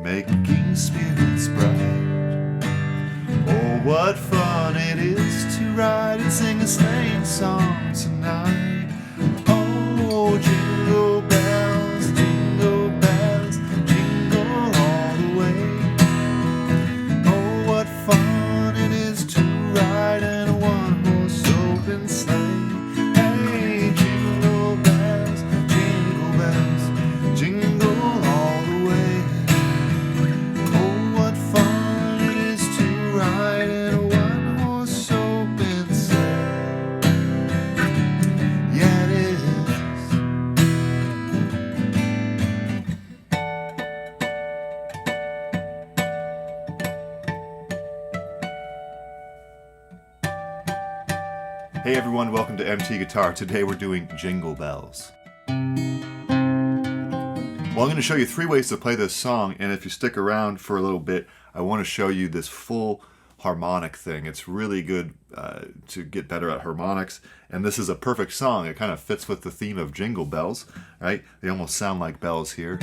making spirits bright. Oh, what fun it is to ride and sing a sleighing song tonight. Oh, jingle bells, jingle bells, jingle all the way. Oh, what fun it is to ride in a one-horse open sleigh. Hey, jingle bells, jingle all the way. Oh, what fun it is to ride in a one-horse open sleigh. Yeah, it is. Hey everyone, welcome to MT Guitar. Today we're doing Jingle Bells. Well, I'm going to show you 3 ways to play this song, and if you stick around for a little bit, I want to show you this full harmonic thing. It's really good to get better at harmonics, and this is a perfect song. It kind of fits with the theme of Jingle Bells, right? They almost sound like bells here.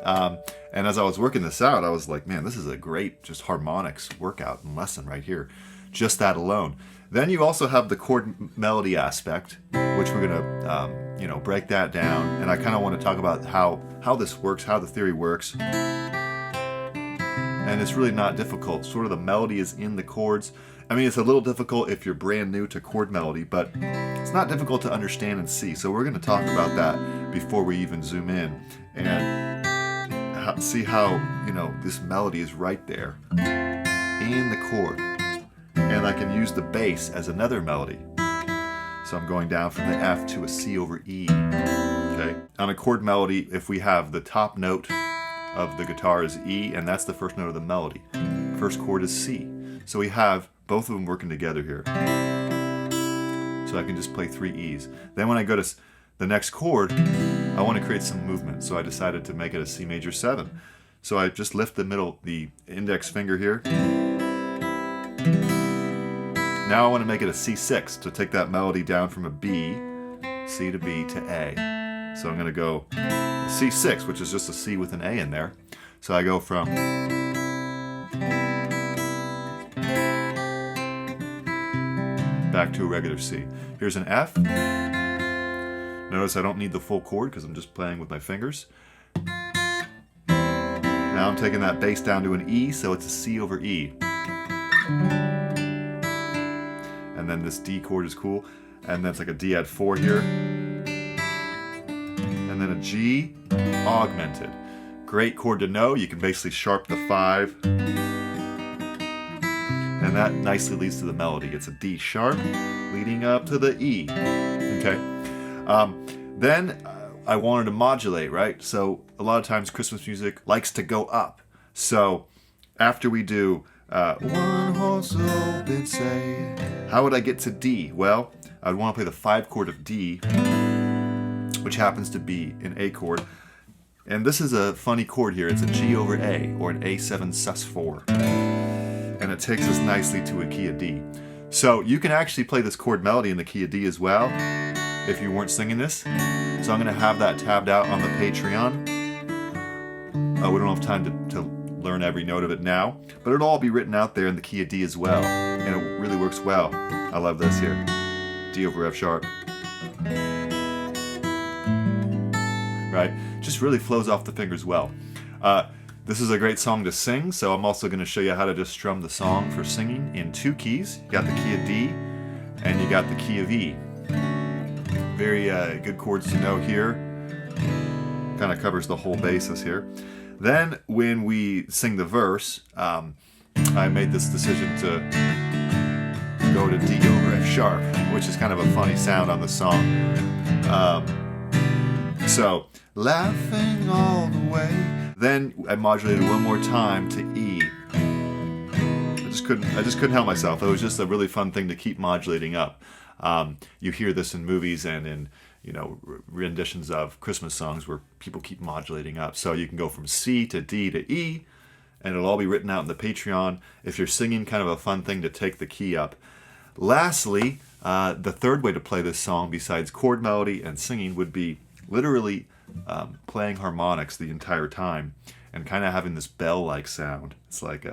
And as I was working this out, I was like, man, this is a great just harmonics workout and lesson right here. Just that alone. Then you also have the chord melody aspect, which we're gonna break that down, and I kind of want to talk about how this works, how the theory works. And it's really not difficult. Sort of the melody is in the chords. I mean, it's a little difficult if you're brand new to chord melody, but it's not difficult to understand and see. So we're going to talk about that before we even zoom in and see how this melody is right there in the chord. And I can use the bass as another melody. So I'm going down from the F to a C over E. Okay. On a chord melody, if we have the top note of the guitar is E, and that's the first note of the melody. First chord is C. So we have both of them working together here. So I can just play 3 E's. Then when I go to the next chord, I want to create some movement. So I decided to make it a C major 7. So I just lift the index finger here. Now I want to make it a C6 to take that melody down from a B, C to B to A. So I'm going to go C6, which is just a C with an A in there. So I go from back to a regular C. Here's an F. Notice I don't need the full chord because I'm just playing with my fingers. Now I'm taking that bass down to an E, so it's a C over E. And then this D chord is cool. And that's like a D add 4 here. And then a G augmented. Great chord to know. You can basically sharp the 5. And that nicely leads to the melody. It's a D sharp leading up to the E. Okay. Then I wanted to modulate, right? So a lot of times Christmas music likes to go up. So after we do one horse open sleigh, how would I get to D? Well, I'd want to play the 5 chord of D, which happens to be an A chord. And this is a funny chord here. It's a G over A, or an A7 sus4. And it takes us nicely to a key of D. So you can actually play this chord melody in the key of D as well, if you weren't singing this. So I'm going to have that tabbed out on the Patreon. We don't have time to learn every note of it now, but it'll all be written out there in the key of D as well, and it really works well. I love this here. D over F sharp. Right? Just really flows off the fingers well. This is a great song to sing, so I'm also going to show you how to just strum the song for singing in 2 keys. You got the key of D, and you got the key of E. Very good chords to know here. Kind of covers the whole basis here. Then when we sing the verse, I made this decision to go to D over F sharp, which is kind of a funny sound on the song. So laughing all the way. Then I modulated one more time to E. I just couldn't help myself. It was just a really fun thing to keep modulating up. You hear this in movies and in renditions of Christmas songs where people keep modulating up. So you can go from C to D to E, and it'll all be written out in the Patreon. If you're singing, kind of a fun thing to take the key up. Lastly, the third way to play this song besides chord melody and singing would be literally playing harmonics the entire time. and kind of having this bell-like sound. It's like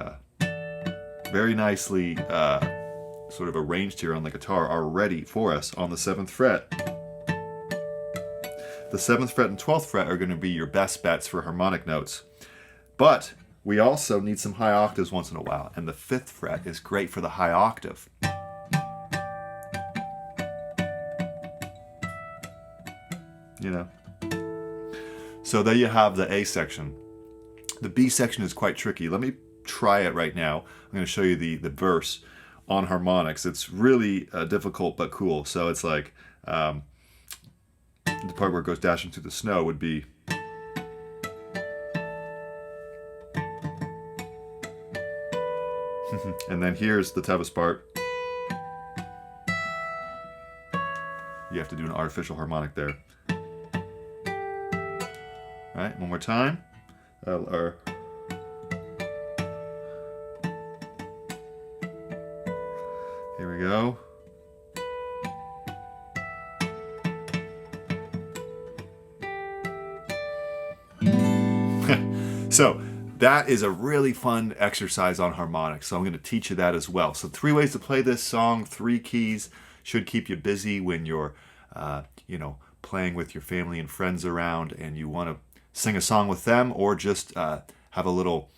very nicely sort of arranged here on the guitar are ready for us on the 7th fret. The 7th fret and 12th fret are going to be your best bets for harmonic notes. But we also need some high octaves once in a while, and the 5th fret is great for the high octave. You know. So there you have the A section. The B section is quite tricky. Let me try it right now. I'm going to show you the verse on harmonics. It's really difficult but cool. So it's like the part where it goes dashing through the snow would be. And then here's the toughest part. You have to do an artificial harmonic there. All right, one more time. Here we go. So that is a really fun exercise on harmonics. So I'm going to teach you that as well. So 3 ways to play this song, 3 keys, should keep you busy when you're, playing with your family and friends around and you want to sing a song with them, or just have a little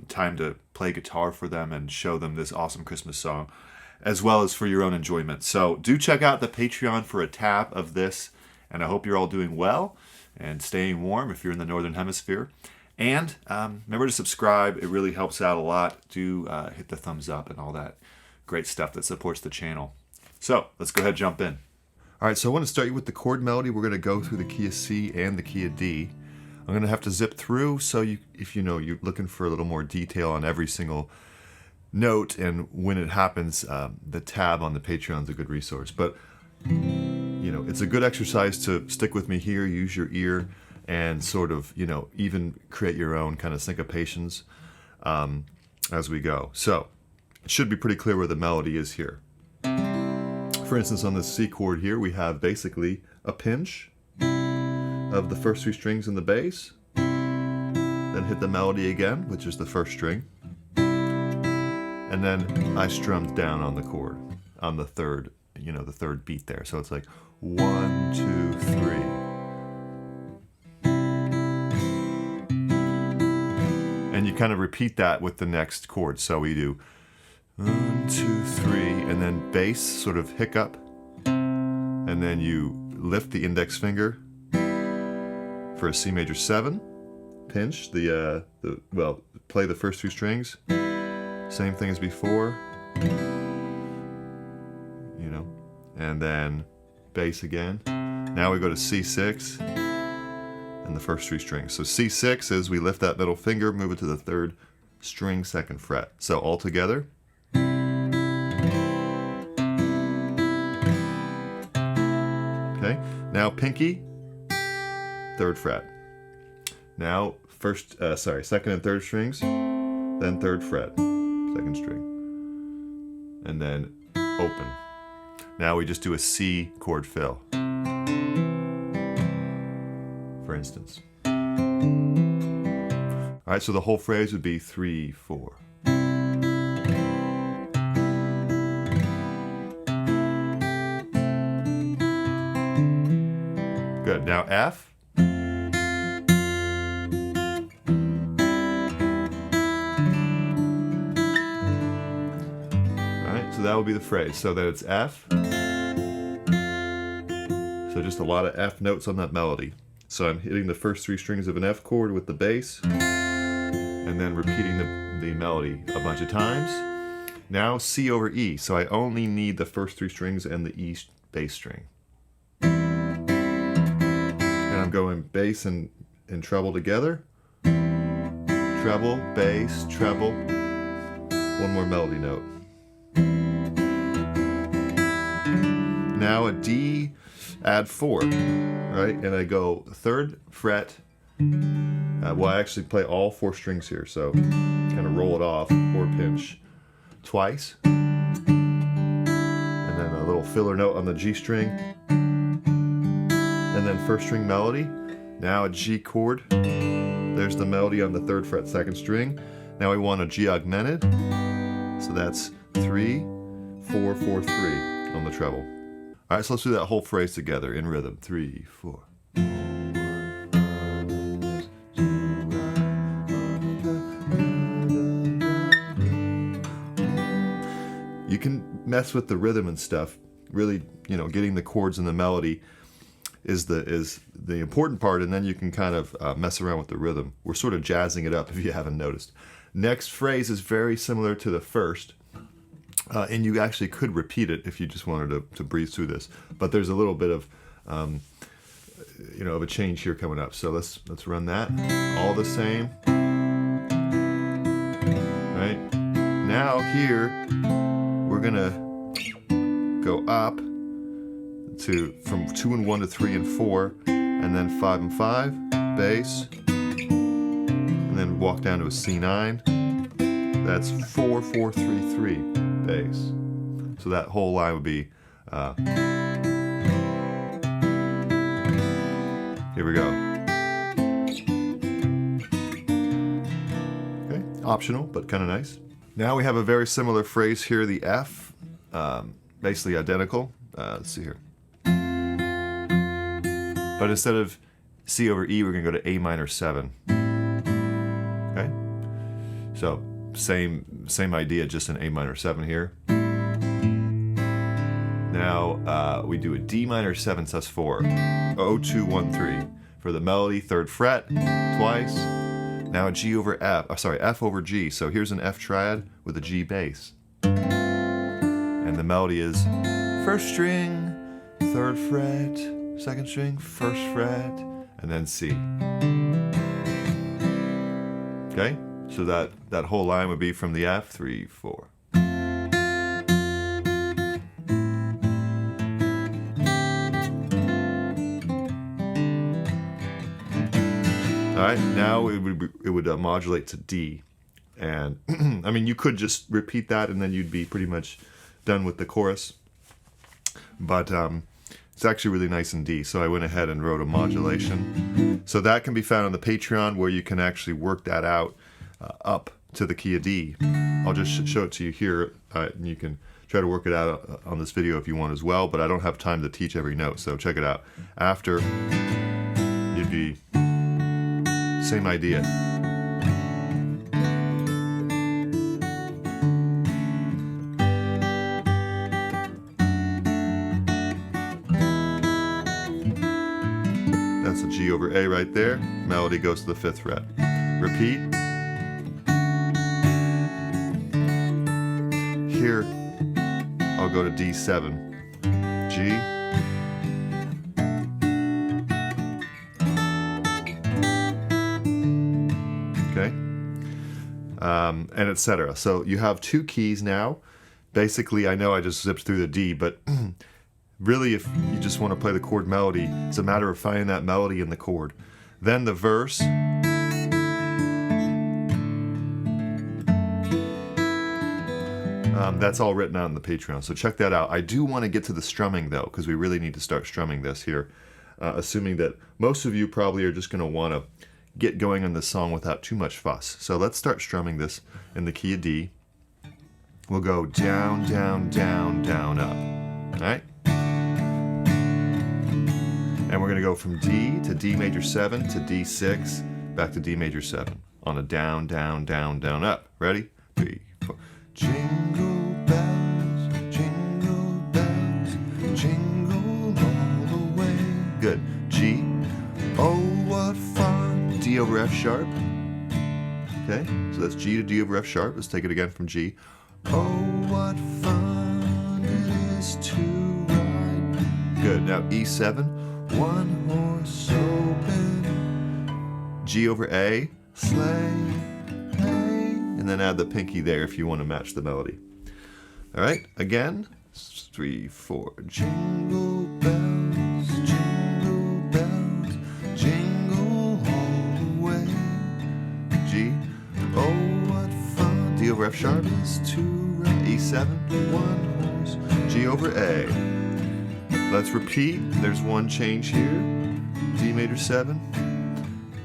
time to play guitar for them and show them this awesome Christmas song, as well as for your own enjoyment. So do check out the Patreon for a tab of this, and I hope you're all doing well and staying warm if you're in the Northern Hemisphere. And remember to subscribe. It really helps out a lot. Do hit the thumbs up and all that great stuff that supports the channel. So let's go ahead and jump in. All right, so I want to start you with the chord melody. We're going to go through the key of C and the key of D. I'm going to have to zip through, so if you're looking for a little more detail on every single note and when it happens, the tab on the Patreon is a good resource. But it's a good exercise to stick with me here, use your ear, and sort of even create your own kind of syncopations as we go. So it should be pretty clear where the melody is here. For instance, on the C chord here, we have basically a pinch of the first 3 strings in the bass, then hit the melody again, which is the first string, and then I strummed down on the chord on the third, the third beat there. So it's like 1, 2, 3, and you kind of repeat that with the next chord. So we do 1, 2, 3, and then bass sort of hiccup, and then you lift the index finger for a C major 7, pinch play the first 2 strings, same thing as before, and then bass again. Now we go to C6 and the first 3 strings. So C6 is we lift that middle finger, move it to the 3rd string, 2nd fret. So all together. Okay, now pinky, 3rd fret. Now 2nd and 3rd strings, then 3rd fret, 2nd string, and then open. Now we just do a C chord fill, for instance. All right, so the whole phrase would be 3, 4. Good. Now F. So that would be the phrase. So that it's F. So just a lot of F notes on that melody. So I'm hitting the first 3 strings of an F chord with the bass, and then repeating the melody a bunch of times. Now C over E. So I only need the first 3 strings and the E bass string. And I'm going bass and treble together. Treble, bass, treble. One more melody note. Now a D, add 4, right? And I go 3rd fret. I actually play all 4 strings here, so kind of roll it off or pinch twice. And then a little filler note on the G string. And then 1st string melody. Now a G chord. There's the melody on the 3rd fret 2nd string. Now we want a G augmented. So that's 3, 4, 4, 3 on the treble. All right, so let's do that whole phrase together in rhythm. 3, 4. You can mess with the rhythm and stuff. Really, you know, getting the chords and the melody is the important part, and then you can kind of mess around with the rhythm. We're sort of jazzing it up if you haven't noticed. Next phrase is very similar to the first, and you actually could repeat it if you just wanted to breeze through this. But there's a little bit of you know, of a change here coming up. So let's run that. All the same. Right? Now here we're gonna go up to from 2 and 1 to 3 and 4, and then 5 and 5, bass, and then walk down to a C9. That's 4, 4, 3, 3, bass. So that whole line would be. Here we go. Okay, optional, but kind of nice. Now we have a very similar phrase here, the F, basically identical. Let's see here. But instead of C over E, we're going to go to A minor 7. Okay? So, same idea, just in A minor 7 here. Now, we do a D minor 7 sus4. 0, 2, 1, 3. For the melody, 3rd fret, twice. Now a G over F, F over G. So here's an F triad with a G bass. And the melody is 1st string, 3rd fret, 2nd string, 1st fret, and then C. Okay? So that whole line would be from the F, 3, 4. All right, now it would modulate to D. And I mean, you could just repeat that and then you'd be pretty much done with the chorus. But it's actually really nice in D, so I went ahead and wrote a modulation. So that can be found on the Patreon, where you can actually work that out up to the key of D. I'll just show it to you here, and you can try to work it out on this video if you want as well, but I don't have time to teach every note, so check it out. After, you'd be same idea. That's a G over A right there. Melody goes to the 5th fret. Repeat. Here, I'll go to D7. G. Okay. And etc. So you have 2 keys now. Basically, I know I just zipped through the D, but really, if you just want to play the chord melody, it's a matter of finding that melody in the chord. Then the verse. That's all written out in the Patreon, so check that out. I do want to get to the strumming, though, because we really need to start strumming this here, assuming that most of you probably are just going to want to get going on this song without too much fuss. So let's start strumming this in the key of D. We'll go down, down, down, down, up. All right? And we're going to go from D to D major 7 to D6, back to D major 7 on a down, down, down, down, up. Ready? 3, 4. Jingle bells, jingle bells, jingle all the way. Good. G. Oh, what fun. D over F sharp. Okay, so that's G to D over F sharp. Let's take it again from G. Oh, what fun it is to ride. Good. Now E7. One horse open. G over A. Sleigh. And then add the pinky there if you want to match the melody. All right, again, 3, 4. Jingle bells, jingle bells, jingle all the way. G, oh what fun. D over F sharp is 2 ride. E7, 1 horse. G over A. Let's repeat. There's one change here. D major 7.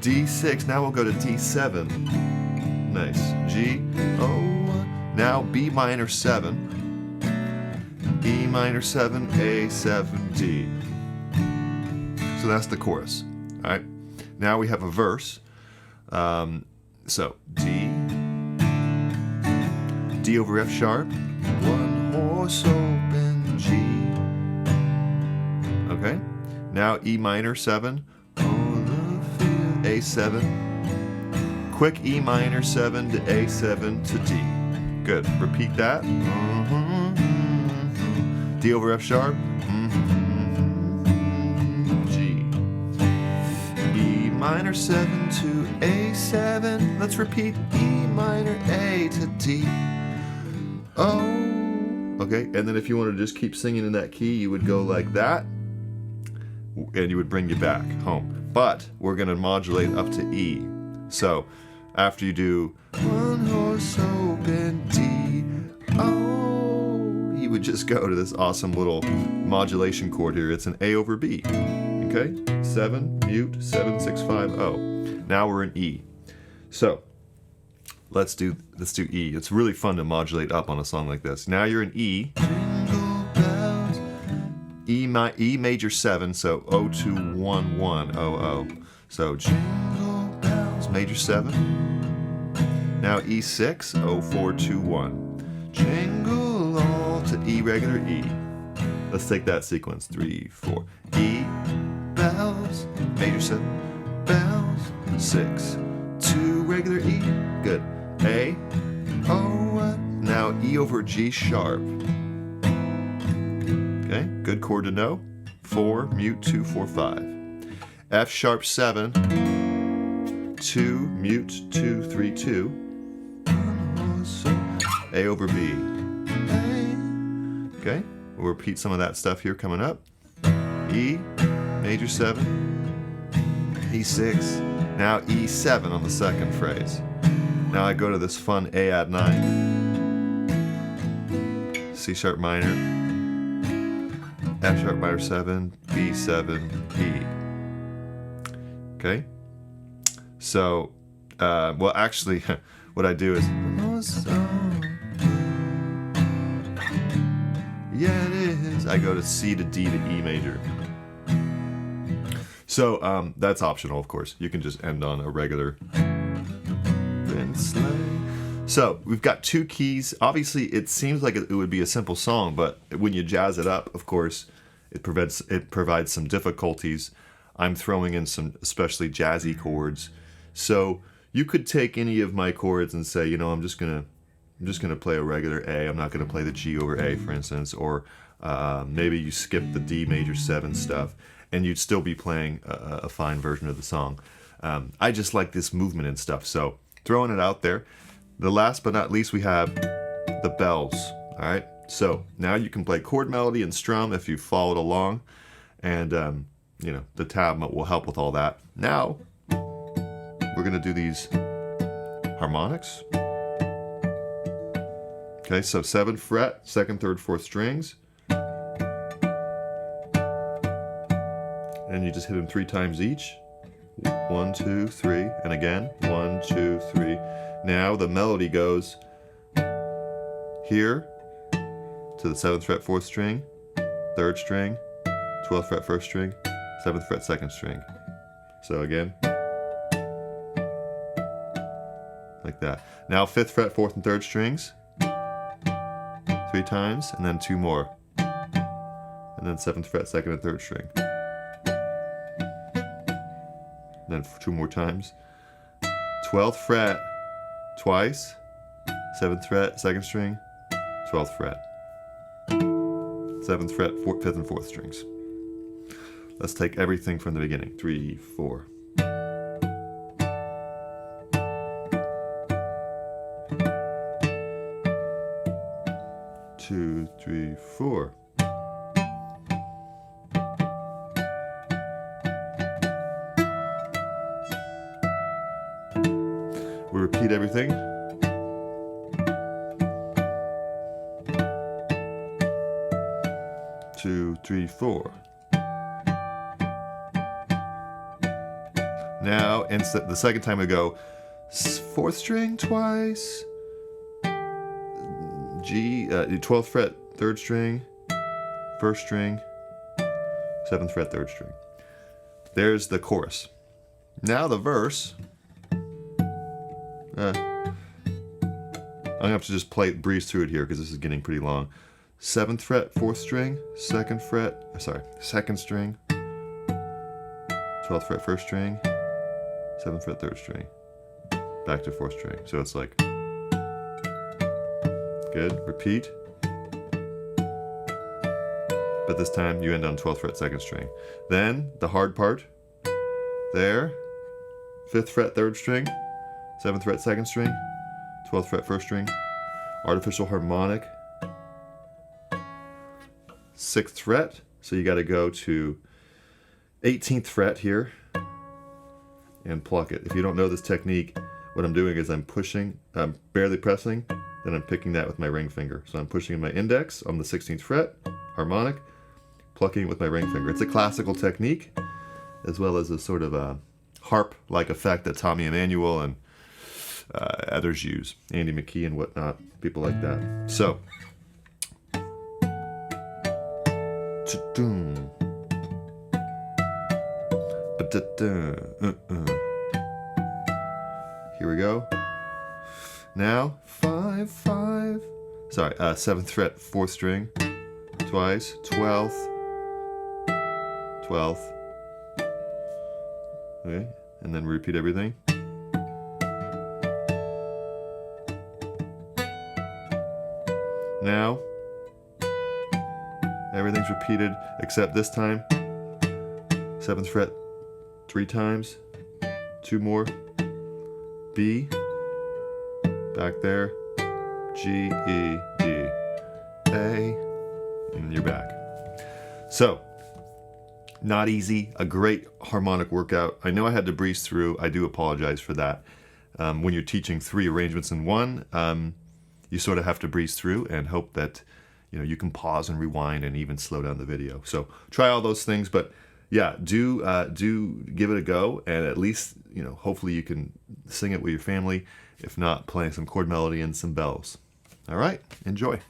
D6. Now we'll go to D7. Nice. G, O. Now B minor 7. E minor 7, A7, D. So that's the chorus. All right. Now we have a verse. So D over F sharp, one horse open G. Okay. Now E minor 7, on the field, A7. Quick E minor 7 to A7 to D. Good. Repeat that. D over F sharp. G. E minor 7 to A7. Let's repeat E minor A to D. Oh. Okay, and then if you want to just keep singing in that key, you would go like that, and you would bring you back home. But we're going to modulate up to E. So after you do one horse open D, oh, you would just go to this awesome little modulation chord here. It's an A over B. Okay, 7, mute, 7, 6, 5, O. Now we're in E. So let's do E. It's really fun to modulate up on a song like this. Now you're in E. Jingle bells. E major 7, so O 2 1 1 O O. So jingle bells, major 7. Now E6, O 4 2 1. Jingle all to E regular E. Let's take that sequence. 3 4. E bells, major 7. Bells 6 2 regular E. Good. A, O, now E over G sharp. Okay, good chord to know. 4, mute, 2, 4, 5. F sharp 7, 2, mute, 2, 3, 2. A over B. Okay, we'll repeat some of that stuff here coming up. E, major 7, E6, now E7 on the second phrase. Now I go to this fun A add 9, C sharp minor, F sharp minor 7, B7, E. Okay? So, well actually, what I do is, yeah it is, I go to C to D to E major. So, that's optional of course. You can just end on a regular sleigh. So we've got two keys. Obviously it seems like it would be a simple song, but when you jazz it up, of course, it provides some difficulties. I'm throwing in some especially jazzy chords. So you could take any of my chords and say, you know, I'm just gonna play a regular A. I'm not gonna play the G over A, for instance, or maybe you skip the D major 7 stuff, and you'd still be playing a fine version of the song. I just like this movement and stuff, so throwing it out there. The last but not least, we have the bells. All right, so now you can play chord melody and strum if you followed along, and you know, the tab will help with all that. Now we're gonna do these harmonics. Okay, so 7th fret, 2nd, 3rd, 4th strings, and you just hit them 3 times each. 1 2 3, and again 1 2 3. Now the melody goes here to the 7th fret 4th string, 3rd string, 12th fret 1st string, 7th fret 2nd string. So again, like that. Now 5th fret 4th and 3rd strings, 3 times, and then 2 more, and then 7th fret 2nd and 3rd string. Then 2 more times. 12th fret twice, 7th fret 2nd string, 12th fret, 7th fret 5th and 4th strings. Let's take everything from the beginning. 3 4. 2 3 4. We repeat everything. Two, three, four. Now, the second time we go 4th string twice, G, 12th fret, 3rd string, 1st string, 7th fret, 3rd string. There's the chorus. Now the verse. I'm gonna have to just breeze through it here because this is getting pretty long. 7th fret, 4th string, 2nd string, 12th fret, 1st string, 7th fret, 3rd string, back to 4th string. So it's like, good, repeat. But this time you end on 12th fret, 2nd string. Then the hard part, there, 5th fret, 3rd string, 7th fret, 2nd string, 12th fret, 1st string, artificial harmonic, 6th fret, so you got to go to 18th fret here and pluck it. If you don't know this technique, what I'm doing is I'm barely pressing, then I'm picking that with my ring finger. So I'm pushing my index on the 16th fret, harmonic, plucking it with my ring finger. It's a classical technique, as well as a sort of a harp-like effect that Tommy Emmanuel and others use, Andy McKee and whatnot, people like that. So, here we go. Now 5, 5. Sorry, 7th fret, 4th string, twice, 12th, 12th. Okay, and then repeat everything. Now, everything's repeated except this time. 7th fret 3 times, 2 more. B, back there, G, E, D, A, and you're back. So, not easy, a great harmonic workout. I know I had to breeze through, I do apologize for that. When you're teaching 3 arrangements in one, you sort of have to breeze through and hope that you can pause and rewind and even slow down the video. So try all those things, but yeah, do give it a go, and at least hopefully you can sing it with your family. If not, playing some chord melody and some bells. All right, enjoy.